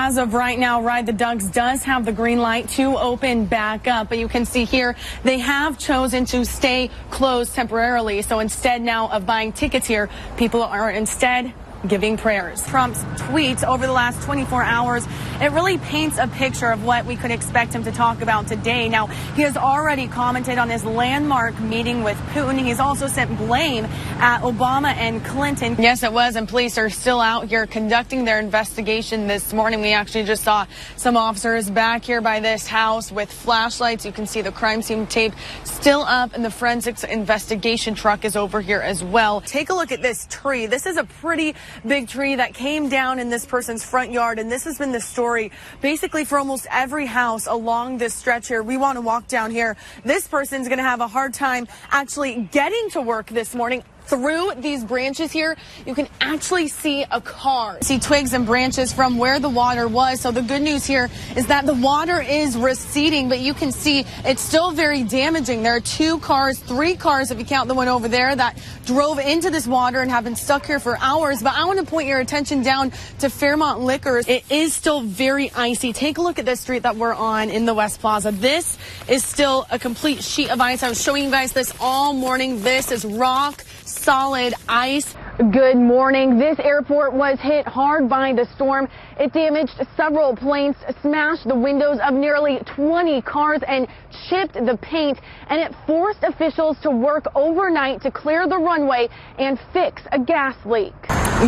As of right now, Ride the Ducks does have the green light to open back up, but you can see here they have chosen to stay closed temporarily. So instead now of buying tickets here, people are instead giving prayers. Trump's tweets over the last 24 hours, it really paints a picture of what we could expect him to talk about today. Now, he has already commented on his landmark meeting with Putin. He's also sent blame at Obama and Clinton. Yes, it was, and police are still out here conducting their investigation this morning. We actually just saw some officers back here by this house with flashlights. You can see the crime scene tape still up, and the forensics investigation truck is over here as well. Take a look at this tree. This is a pretty big tree that came down in this person's front yard, and this has been the story basically for almost every house along this stretch here. We want to walk down here. This person's going to have a hard time actually getting to work this morning. Through these branches here, you can actually see a car. See twigs and branches from where the water was. So the good news here is that the water is receding, but you can see it's still very damaging. There are 3 cars, if you count the one over there, that drove into this water and have been stuck here for hours. But I want to point your attention down to Fairmont Liquors. It is still very icy. Take a look at this street that we're on in the West Plaza. This is still a complete sheet of ice. I was showing you guys this all morning. This is rock solid ice. Good morning. This airport was hit hard by the storm. It damaged several planes, smashed the windows of nearly 20 cars, and chipped the paint. And it forced officials to work overnight to clear the runway and fix a gas leak.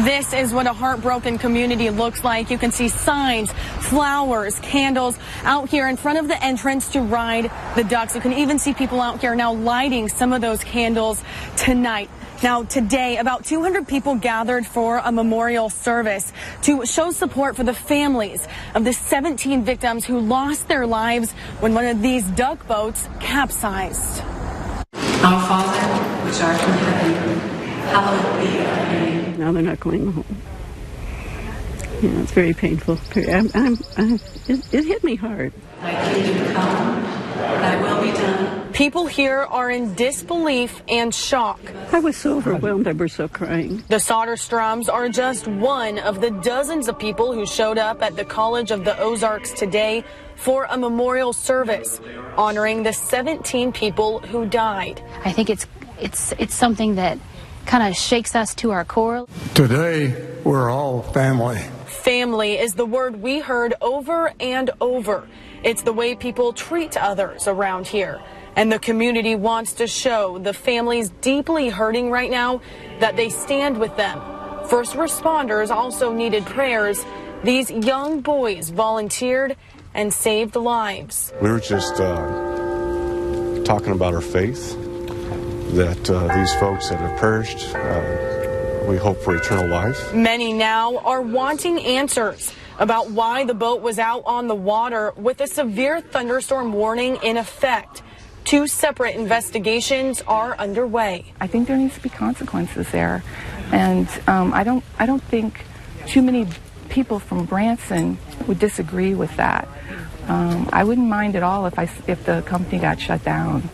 This is what a heartbroken community looks like. You can see signs, flowers, candles out here in front of the entrance to Ride the Ducks. You can even see people out here now lighting some of those candles tonight. Now, today, about 200 people gathered for a memorial service to show support for the families of the 17 victims who lost their lives when one of these duck boats capsized. Our Father, which art in heaven, hallowed be thy name. Now they're not going home. Yeah, it's very painful. It hit me hard. Thy kingdom come, thy will be done. People here are in disbelief and shock. I was so overwhelmed I burst out crying. The Soderstrums are just one of the dozens of people who showed up at the College of the Ozarks today for a memorial service honoring the 17 people who died. I think it's something that kind of shakes us to our core. Today, we're all family. Family is the word we heard over and over. It's the way people treat others around here. And the community wants to show the families deeply hurting right now that they stand with them. First responders also needed prayers. These young boys volunteered and saved lives. We were just talking about our faith, that these folks that have perished, we hope for eternal life. Many now are wanting answers about why the boat was out on the water with a severe thunderstorm warning in effect. 2 separate investigations are underway. I think there needs to be consequences there, and I don't think too many people from Branson would disagree with that. I wouldn't mind at all if the company got shut down.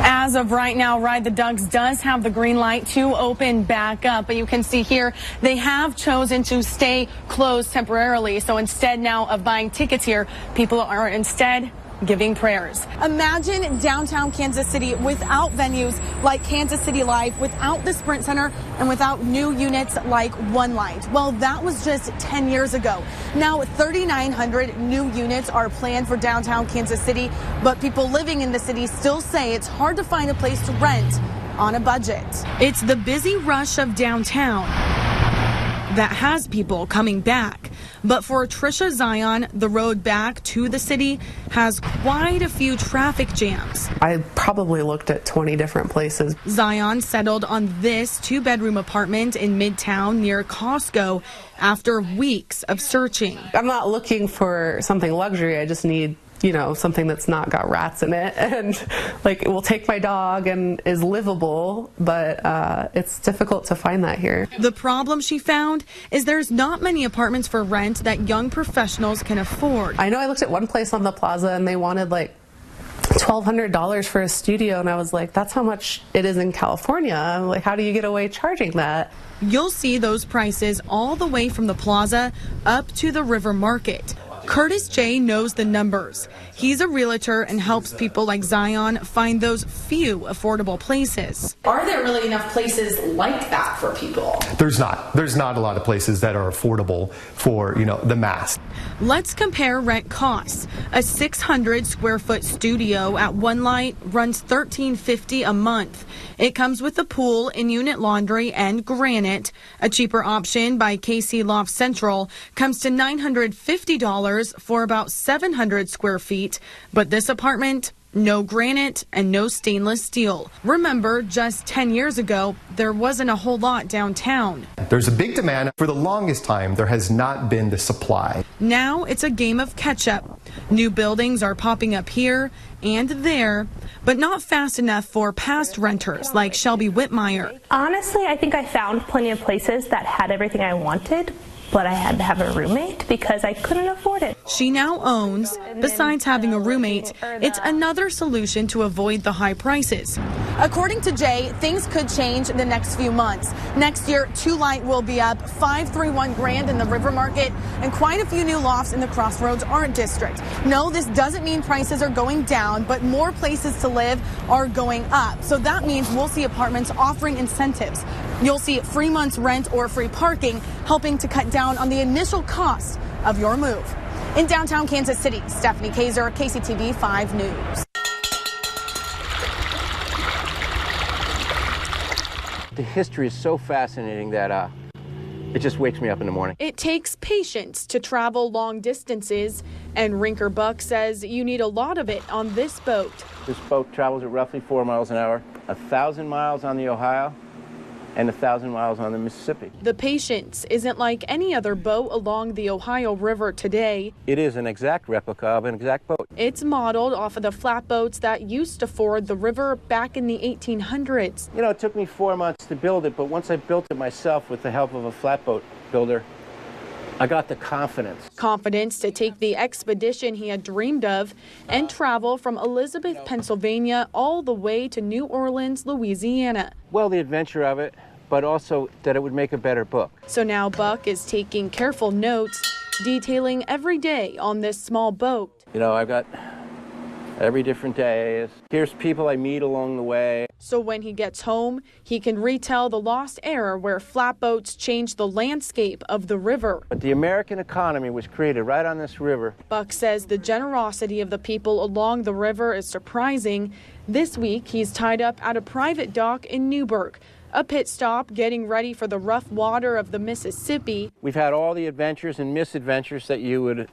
As of right now, Ride the Ducks does have the green light to open back up, but you can see here they have chosen to stay closed temporarily. So instead now of buying tickets here, people are instead giving prayers. Imagine downtown Kansas City without venues like Kansas City Live, without the Sprint Center, and without new units like One Light. Well, that was just 10 years ago. Now 3,900 new units are planned for downtown Kansas City, but people living in the city still say it's hard to find a place to rent on a budget. It's the busy rush of downtown that has people coming back. But for Tricia Zion, the road back to the city has quite a few traffic jams. I probably looked at 20 different places. Zion settled on this 2-bedroom apartment in Midtown near Costco after weeks of searching. I'm not looking for something luxury. I just need, something that's not got rats in it, and it will take my dog and is livable, but it's difficult to find that here. The problem she found is there's not many apartments for rent that young professionals can afford. I know I looked at one place on the plaza and they wanted $1,200 for a studio, and I was like, that's how much it is in California. I'm like, how do you get away charging that? You'll see those prices all the way from the plaza up to the river market. Curtis J. knows the numbers. He's a realtor and helps people like Zion find those few affordable places. Are there really enough places like that for people? There's not. There's not a lot of places that are affordable for, the mass. Let's compare rent costs. A 600 square foot studio at One Light runs $1,350 a month. It comes with a pool, in-unit laundry, and granite. A cheaper option by KC Loft Central comes to $950 for about 700 square feet. But this apartment, no granite and no stainless steel. Remember, just 10 years ago, there wasn't a whole lot downtown. There's a big demand. For the longest time, there has not been the supply. Now it's a game of catch-up. New buildings are popping up here and there, but not fast enough for past renters like Shelby Whitmire. Honestly, I think I found plenty of places that had everything I wanted, but I had to have a roommate because I couldn't afford it. She now owns, besides having a roommate, it's another solution to avoid the high prices. According to Jay, things could change in the next few months. Next year, 2 Light will be up $531 grand in the River Market and quite a few new lofts in the Crossroads Art District. No, this doesn't mean prices are going down, but more places to live are going up. So that means we'll see apartments offering incentives. You'll see free months rent or free parking, helping to cut down on the initial cost of your move. In downtown Kansas City, Stephanie Kayser, KCTV 5 News. The history is so fascinating that it just wakes me up in the morning. It takes patience to travel long distances, and Rinker Buck says you need a lot of it on this boat. This boat travels at roughly 4 miles an hour, 1,000 miles on the Ohio, and 1,000 miles on the Mississippi. The Patience isn't like any other boat along the Ohio River today. It is an exact replica of an exact boat. It's modeled off of the flatboats that used to ford the river back in the 1800s. It took me 4 months to build it, but once I built it myself with the help of a flatboat builder, I got the confidence. Confidence to take the expedition he had dreamed of and travel from Elizabeth, Pennsylvania, all the way to New Orleans, Louisiana. Well, the adventure of it, but also that it would make a better book. So now Buck is taking careful notes, detailing every day on this small boat. I've got every different day. Here's people I meet along the way. So when he gets home, he can retell the lost era where flatboats changed the landscape of the river. But the American economy was created right on this river. Buck says the generosity of the people along the river is surprising. This week, he's tied up at a private dock in Newburgh, a pit stop getting ready for the rough water of the Mississippi. We've had all the adventures and misadventures that you would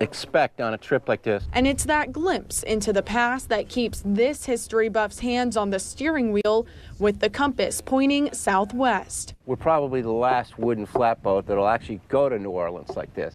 expect on a trip like this. And it's that glimpse into the past that keeps this history buff's hands on the steering wheel with the compass pointing southwest. We're probably the last wooden flatboat that'll actually go to New Orleans like this.